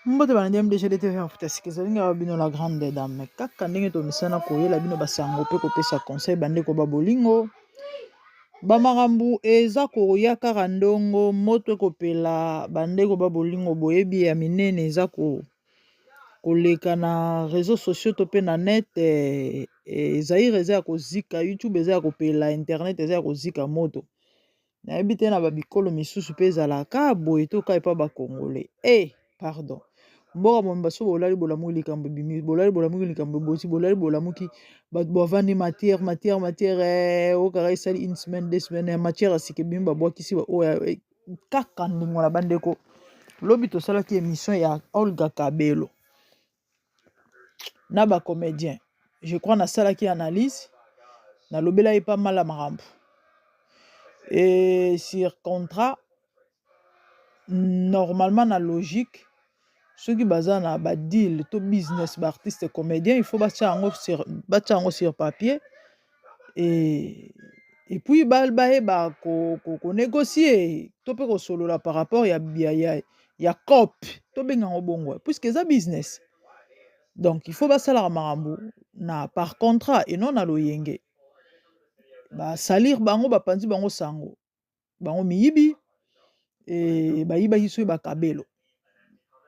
Mbote bana ndiam déjà d'été en fait ce que ça linga bino la grande dame mais kaka ndenge to misana koyela bino basango pe kopesa conseil bande ko babolingo bamakambu eza koya kaka ndongo moto kopela bande ko babolingo boyebi ya minene eza koleka na réseaux sociaux to pe na net ezaire eza ya kozika YouTube eza ya kopela internet eza ya kozika moto nayebi te na babikolo misusu mpe ezalaka boye to ka epa bakongole pardon mboka momba so bolali bolamuki likambo ebimi bolali bolamuki likambo eboti bolali bolamuki bato bavandi matière okaka esali une semaine 2 semaines ya matière asika ebimi babwakisi oyo kaka ndingo na bandeko lobi tosalaki émission ya Olga Kabelo na bacomédien je crois nasalaki analyse nalobelaki pas mal ya makambo et sur contrat normalement na logique ceux qui baza na ba deal to business ba artiste comédien il faut batia yango sur papier et puis ba ko négocier to pe ko solola par rapport ya cop to benga ngo bongo puisque ça business donc il faut basala marambo na par contrat et non na loyenge ba salir bango ba panzi bango sango bango miyibi et ba yiba hiso ba Kabelo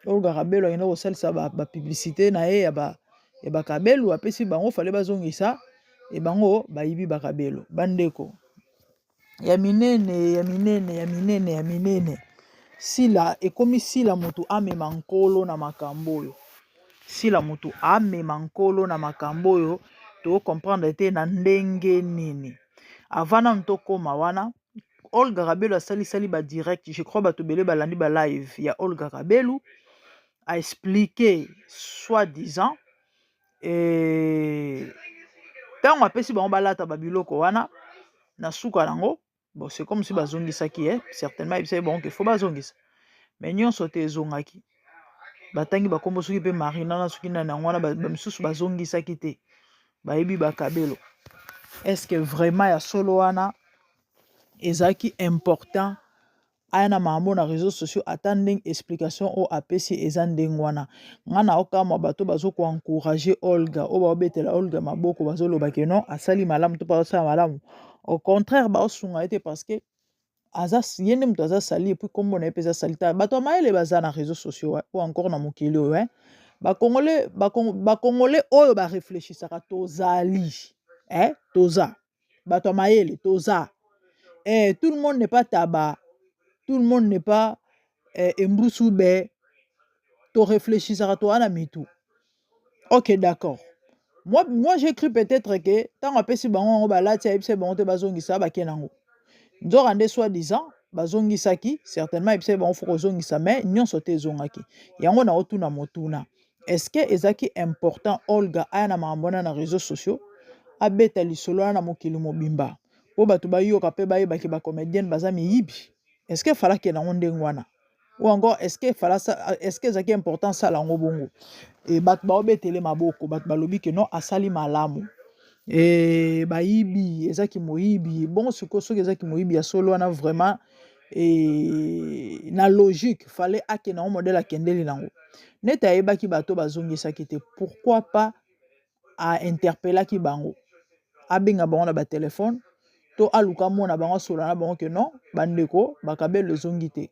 Olga Kabelo ina kosalisa ba publicité na ye ya ba Kabelo apesi bango fale bazongisa e bango bayibi ba Kabelo bandeko ya minene sila ekomi sila mutu amema nkolo na makambo oyo sila mutu amema nkolo na makambo oyo to comprendre te na ndenge nini avana ntokoma wana Olga Kabelo asali ba direct je crois bato bele balandi ba live ya Olga Kabelo a expliqué soi-disant ntango apesi bango balata babiloko wana na suka nango bon c'est comme si bazongisaki certainement ebisai bango ke fo bazongisa mais nyonso te ezongaki batangi bakombo soki mpe marina na soki nani yango wana bamisusu bazongisaki te bayebi bakabelo est-ce que vraiment ya solo wana ezalaki important aya na makambo na réseaux sociaux ata ndenge explication o apesi eza ndenge wana nga na okamwa bato bazokoencourage Olga oyo baobetela Olga maboko bazoloba ke non asali malamu to basala malamu au contraire baosunga ye te parce que aza ye nde moto aza sali epui kombo na ye mpe eza sali ta bato ya mayele baza na réseaux sociaux o encore na mokili oyo bakongole oyo bareflechisaka tozali toza bato ya mayele toza tout le monde n'est pas tabac. Tout le monde n'est pas embrousoube. Tu réfléchis à toi à tout. Ok, d'accord. Moi j'ai cru peut-être que tant que si bango ba la tia ipse bango te bazongi sa ba kenango. Nzo rande soi-disant bazongi saki certainement ipse bango foko zongi sa mais nyonso te zongaki. Yango na otuna motuna. Est-ce que ezaki important Olga ana mambona na réseaux sociaux abeta lisolo na mokili mobimba. Po bato bayoka pe bayebaki ba comédienne baza miyibi. Est-ce que fala ke na ndenge wana ou encore est-ce que ezaki important sala ngo bongo et bato baobetele maboko bato balobi ke non asali malamu et bayibi ezaki moyibi bongo siko soki ezaki moyibi ya solo wana vraiment et na logique fallait ake na modèle akendeli nango neta ayebaki bato bazongisaki te pourquoi pas a interpellaki bango abenga bango na ba téléphone to aluka mona bango solo na bango ke non bandeko bakabelo ezongi te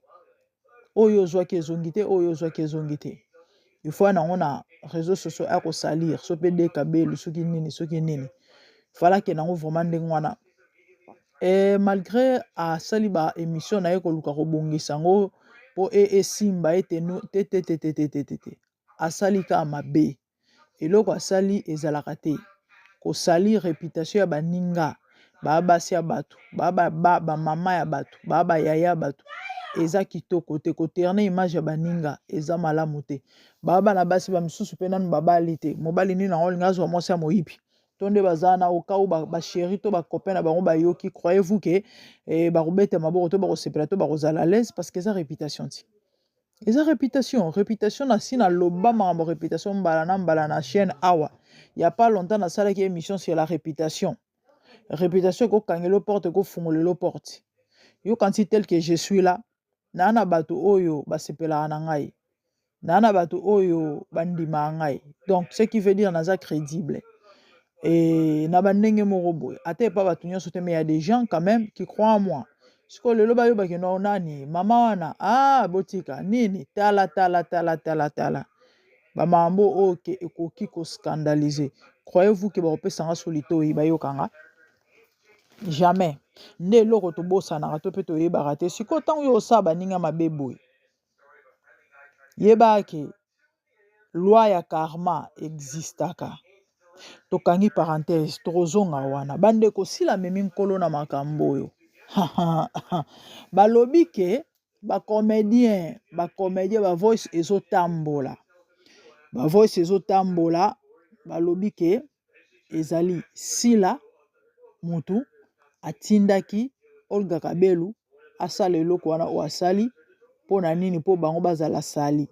oyo ozwaki ezongi te oyo ozwaki ezongi te il faut nango na réseaux sociaux akosalir so mpe de kabelo soki nini falaki nango vraiment ndenge wana malgré asali ba émission na ye koluka kobongisa yango mpo esimba ete te asali kaka mabe eloko asali ezalaka te kosali réputation ya baninga babasi ya bato bamama ya bato bayaya ya bato eza kitoko te koterne image ya baninga eza malamu te bana basi bamisusu mpe nanu babali te mobali nini nango olinga azwa mwasi ya moyibi to nde baza na okau basheri to bacopain na bango bayoki croyez-vous ke bakobeta maboko to bakosepela to bakozala l'aise parce que eza réputation ti eza réputation na si na loba makambo réputation mbala na chaîne awa ya pas longtemps nasalaki émission sur la réputation ekokangela porte ekofungolelo porte yo kanti tel que je suis là na bato oyo basepelaka na ngai nana bato oyo bandima ngai. Donc ce qui veut dire naza crédible. Et na bandenge moko boye ate pa bato nyonso te, mais il y a des gens quand même qui croient en moi. Siko lelo bayobaki no nani mama wana botika nini tala bamambo oke ekoki ko scandaliser. Croyez-vous que bakopesanga solito oyiba yokanga? Jamais. Nde eloko tobosanaka to mpe toyebaka te. Siko ntango yo osala baninga mabe boye yeba ke loi ya karma existaka. Tokangi parenthèse tokozonga wana bandeko sila memi nkolo na makambo oyo. Balobi ke bacomédien ba voice ezotambola. Ba voice ezotambola balobi ke ezali sila mutu atindaki Olga Kabelu asala eloko wana o asali pona nini po bango bazala sali.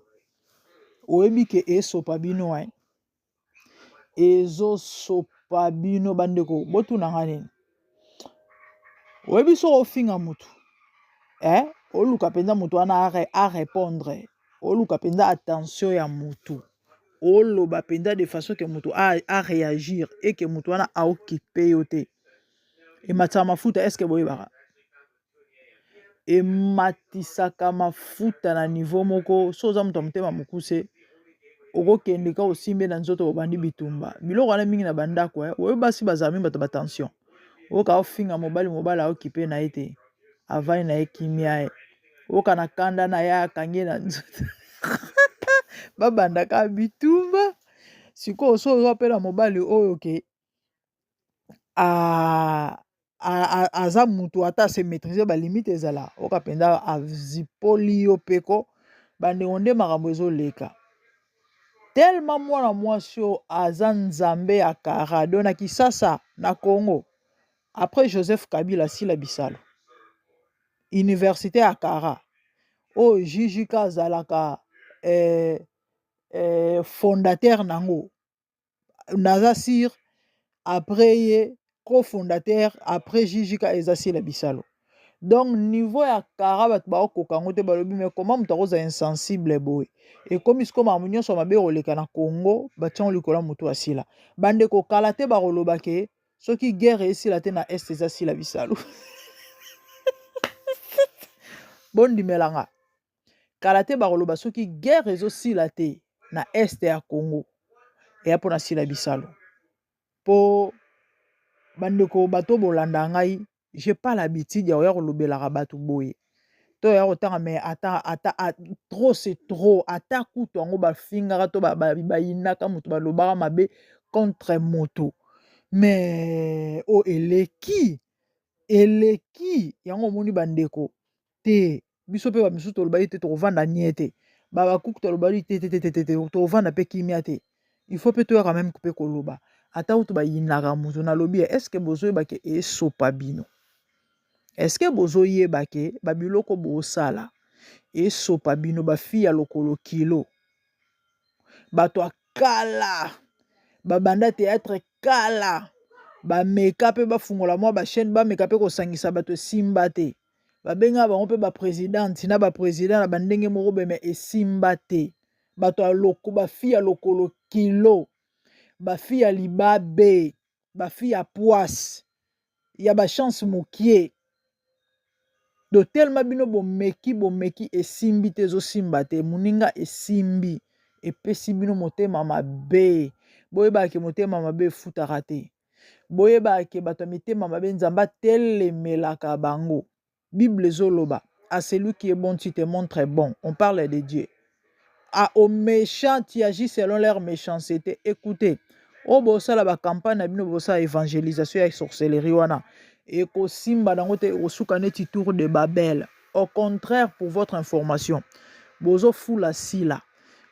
Oyebi ke esopa bino ezosopa bino bandeko botuna ngani. Oyebi so ofinga mutu oluka penza mutu wana a répondre, oluka penza attention ya mutu, oloba penza de façon que mutu a réagir et que mutu wana a occupé yo te. E matisa mafuta est-ce que boyebaka? E matisaka mafuta na niveau moko so oza mutu motema mokuse okokende ka osimbe na nzoto obandi bitumba. Biloko wana mingi na bandako oyebi basi bazami bato ba tension. Oka ofinga mobali a occupé na ete avai na ekimia oka na kanda na ya kange na nzoto. Babandaka bitumba. Siko so opela mobali oyo ke aza mutu ata se maîtriser ba limite ezala oka penda azipoli yo peko bandeko nde makambo ezoleka. Tellement mwana mwasi oyo aza nzambe ya kara na Kisasa na Congo après Joseph Kabila sila bisalo université ya Kara oyo JJK azalaka fondateur nango naza sir après ye cofondateur après JJK eza sila bisalo. Donc niveau ya Kara bato baokoka ngo te balobi mais comment mutu akoza insensible boye et comme isko mamu nyonso mabe koleka na Congo batiango likola mutu asila bandeko kala te bakoloba ke soki guerre esila te na est eza sila bisalo. Bondimelanga kala te bakoloba soki guerre ezosila te na est ya Congo eya mpona sila bisalo. Po bandeko bato bolanda ngai j'ai pas l'habitude ya oya kolobelaka bato boye to ya kotanga mais ata trop c'est trop ata kutu yango bafingaka to bayinaka mutu balobaka mabe contre moto mais eleki yango moni bandeko te biso pe bamisu toloba te tokovanda nie te babakuku toloba te tokovanda pe kimia te. Il faut pe toya quand même couper koloba ata utu bayinaka mutu nalobi est-ce que bozoyeba ke esopa bino? Est-ce que bozoyeba ke babiloko bosala esopa bino bafi ya lokolo kilo bato akala babanda théâtre kala bameka pe bafungola mwa bachaîne bameka pe kosangisa bato esimba te babenga bango pe baprésidente na baprésident na bandenge moko beme esimba te bato aloko bafi ya lokolo kilo bafi ya libabe bafi ya poisse ya bachance mokie do tellement bino bomeki esimbi te ezosimba te moninga esimbi epesi bino motema mabe boyebake motema mabe efutaka te boyebake bato ya mitema mabe nzambe atelemelaka bango. Bible ezoloba à celui qui est bon tu te montres bon, on parle de Dieu. Aux méchants tu agis selon leur méchanceté. Écoutez bosala ba campagne na bino bosala évangélisation ya sorcellerie wana ekosimba dango te osuka neti tour de Babel. Au contraire, pour votre information bozo fula sila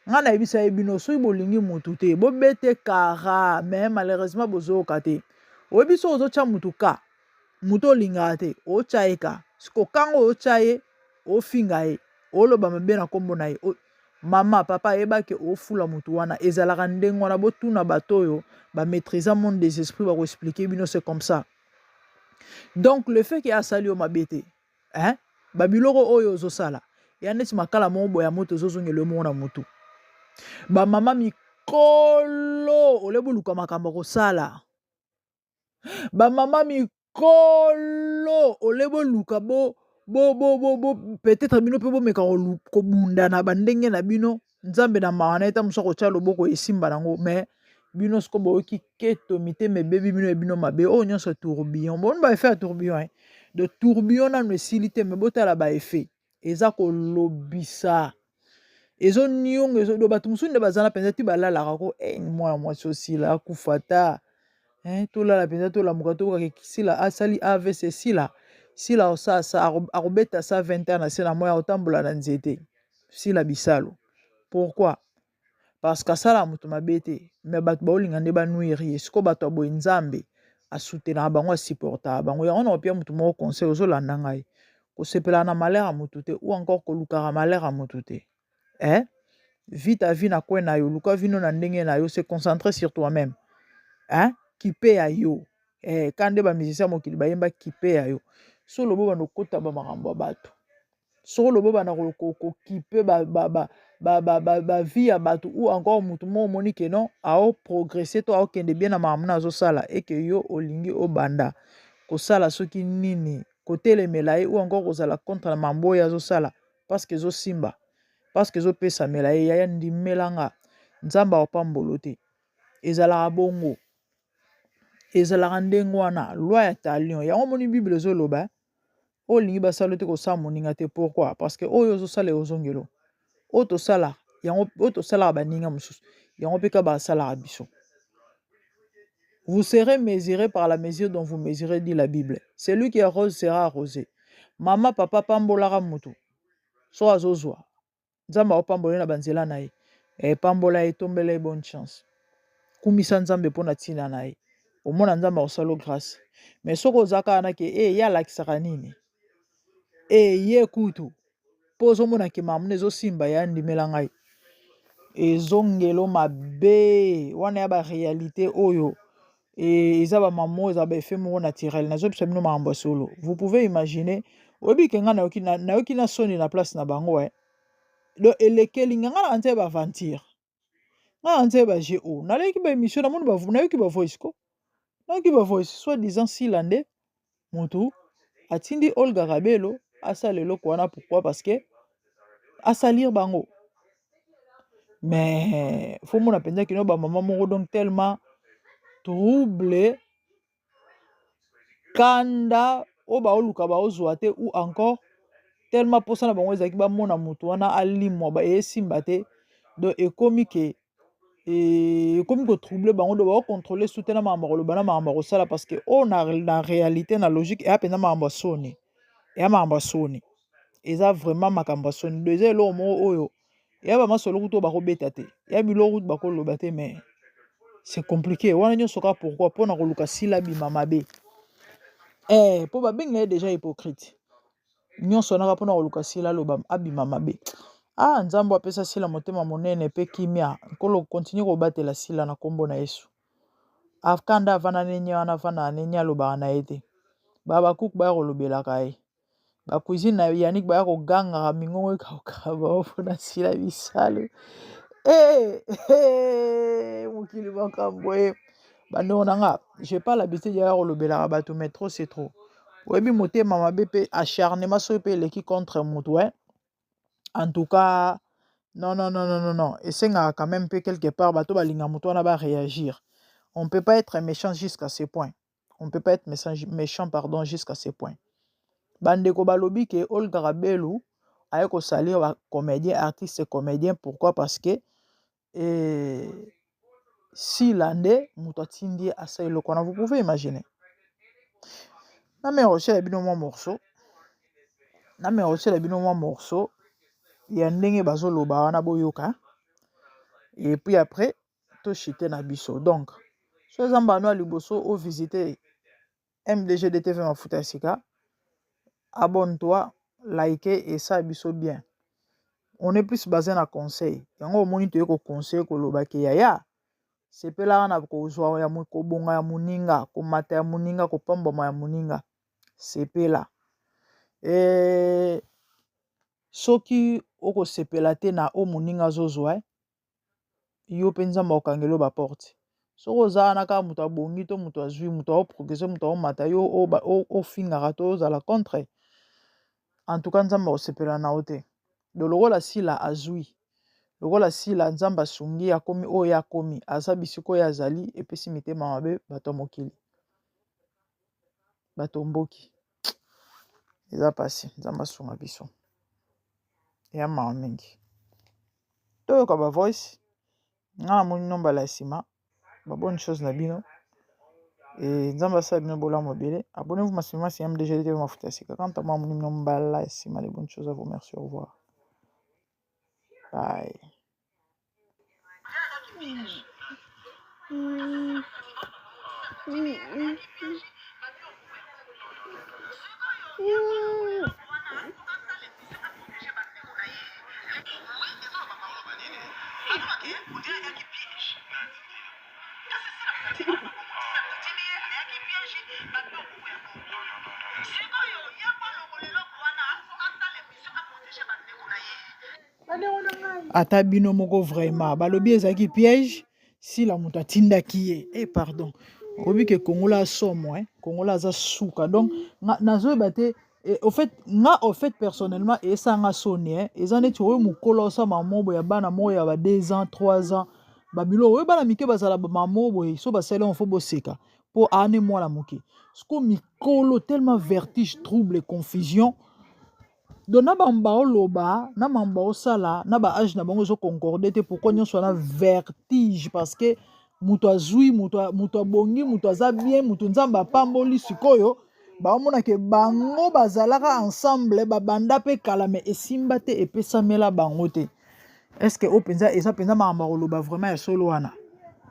nga na yebisa ebino soki bolingi mutu te bobete kara mais malheureusement bozo okate oyebi so ozotia mutu ka mutu olingaka te otya ye ka siko kango otya ye ofinga ye oloba mabe na kombo na ye mama papa yebake ofula mutu wana ezalaka ndenge wana botuna bato oyo bamaîtrisa monde des esprits bakoexplike bino c'est comme ça. Donc le fait que asali o mabete babiloko oyo ozosala ya neti makala moko boya moto ozozongela omona mutu Ba mama mikolo olebo luka makambo kosala. Ba mama mikolo olebo luka peut-être bino pe bomeka kobunda na bandenge na bino nzambe na mawana eta musa kotia loboko esimba nango mais bino siko boyoki keto mitema ebebi bino ebino mabe oyo nyonso tourbillon boni ba effet ya tourbillon de tourbillon nano esili te me botala ba effet eza kolobisa ezoniongo ezodo bato mosusu nde bazala mpenza ti balalaka ko mwana mwasi osila akufa ta tolala mpenza tolamuka tokaka sila asali AVC sila osasa akobeta sa 20 ans na se na moya otambola na nzete sila bisalo. Pourquoi? Parce que asala moto mabe te me bato baolinga nde banuire ye siko bato ya boye nzambe asutenaka bango asupportaka bango yango na kopia moto moko conseil ozolanda ngai kosepelaka na malere ya motu te ou encore kolukaka malere ya motu te. Vite à vie na kwe na yo luka vino na ndenge na yo se concentrer sur toi-même. Kipe ya yo kande ba musicien mokili bayemba kipe ya yo so lobo bando kota ba makambo bato so lobo bana ko kipe ba vie ya bato ou encore mutu mo moni que non ao progresser to ao kende bien na makambo na zo sala et que yo olingi obanda ko sala soki nini kotelemela ye ou encore kozala contre na mambo ya zo sala parce que zo simba parce que zo pesa mela ye ya ndimelanga nzamba opambolo te ezalaka bongo ezalaka ndenge wana loi ya talion yango moni bible ezoloba olingi basala te kosala moninga te. Pourquoi? Parce que oyo ozosala ozongelo oyo tosala yango oyo tosalaka baninga mosusu yango mpe ka basalaka biso. Vous serez mesuré par la mesure dont vous mesurez, dit la Bible. Celui qui arrose sera arrosé. Mama papa pambolaka mutu so azozwa nzambe aopambola na banzela na ye pambola ye tombela ye bonne chance kumisa nzambe mpona ntina na ye omona nzambe akosala grâce. Mais soko ozaka wana ke ye alakisaka nini ye kutu mpo ozomona ke makambo ezosimba ya ndimela ngai ezongelo mabe wana ya baréalité oyo eza bamama oyo eza baefe moko naturel nazobisa bino makambo ya solo. Vous pouvez imaginer oyebi ke nga nayoki na soni na place na bango do elekeli nga na nzela baventure nga na nzela bageo naleki baémission namoni nayoki bavoice ko nayoki bavoice soit disant sila nde motu atindi Olga Rabelo asala eloko wana. Pourquoi? Parce que asalir bango mais faut mona penza kino bamama moko donc tellement trouble kanda oyo baoluka baozwa te ou encore tellement mposa na bango ezalaki bamona motu wana alimwa esimba te donc ekomi kotrouble bango do baocontrôle su te na makambo koloba na makambo kosala parce que oyo na réalité na logique eya mpenza makambo ya soni eya makambo ya soni eza vraiment makambo ya soni do eza eloko moko oyo eya bamasolo kutu oyo bakobeta te eya biloko kutu bakoloba te mais c'est compliqué wana nyonso kaka. Pourquoi? Mpona koluka sila bima mabe mpo babenga ye déjà hypocrite nyonso naka mpona koluka sila aloba abima mabe. Nzambo apesa sila motema monene pe kimia nkolo continue kobatela sila na kombo na Yesu afkanda avana nenye wana avana nenye alobaka na ye te bakuku baya kolobelaka ye bacuisine na Yannick baya kogangaka mingongo ekauka bao mpona sila bisalo mokili makambo bandeko na nga je pas l'habitude ya kolobelaka bato mais trop c'est trop oyebi motema mabe pe acharnement soki pe eleki contre motu en tout cas non esengaka quand même pe quelque part bato balinga motu wana réagir. On peut pas être méchant jusqu'à ce point. On peut pas être méchant pardon jusqu'à ce point. Bandeko balobi ke Olga Rabelu aye ko salir ba comédien artiste comédien. Pourquoi? Parce que si l'ande moto atindi asa eloko wana vous pouvez imaginer. Na me rocher bino mwa morceau ya ndenge bazoloba wana boyoka et puis après to chite na biso. Donc so eza mbano liboso o visiter MDG DTV Mafuta ya Sika, abonne-toi, likez et ça biso bien. On est plus basé na conseil. Yango omoni to yeko conseil koloba ke yaya sepela na kozwa ya kobonga ya muninga, komata ya muninga, kopambama ya muninga. Sepela. Soki oko sepela te na o muninga zozwa yo mpe nzambe okangelo baporte soko oza na kaka moto abongi to moto azwi moto aoprogrese moto aomata yo ofingaka to ozala contre en tout cas nzambe akosepela na yo te do lokola sila azwi lokola sila nzambe asungi akomi oyo akomi aza bisika oyo azali epesi mitema mabe bato ya mokili bato mboki eza pasi nzambe asunga biso eya mawa mingi toyoka bavoice nga namoni nombala ya nsima babonne chose na bino nzambe asala bino bolamu ebele abonnez-vous massivement si MDG TV mafuta ya sika quant à moi namoni nombala ya nsima les bonnes choses à vous merci au revoir bye ata bino moko vraiment balobi ezalaki piège si la moto atindaki ye pardon obi ke kongola asomo kongola aza suka donc nazoyeba te au fait personnellement esanga soni eza neti oyo mokolo osama mobo ya bana moko ya ba 2 ans 3 ans babilo oyo bana mike bazala bamamo boye so basali on fo boseka mpo ane mwana moke siko mikolo tellement vertige trouble confusion donc na bamba oloba na bamba osala na ba age na bango zo concorder te pourquoi nyonso na vertige parce que muto azui muto abongi muto aza bien muto nzamba pamboli sikoyo baomona ke bango bazalaka ensemble babanda pe kala me esimba te epesamela bango te est-ce que openza eza penza mamba oloba vraiment ya solo wana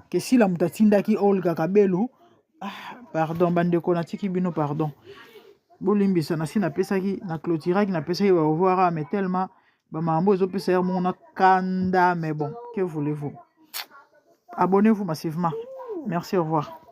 ke si la muto atindaki Olga Kabelu pardon bandeko natiki bino pardon bolimbisa na si napesaki na clôturaki napesaki ba revoir mais tellement bamambo ezopesa ya mona kanda mais bon que voulez-vous abonnez-vous massivement merci au revoir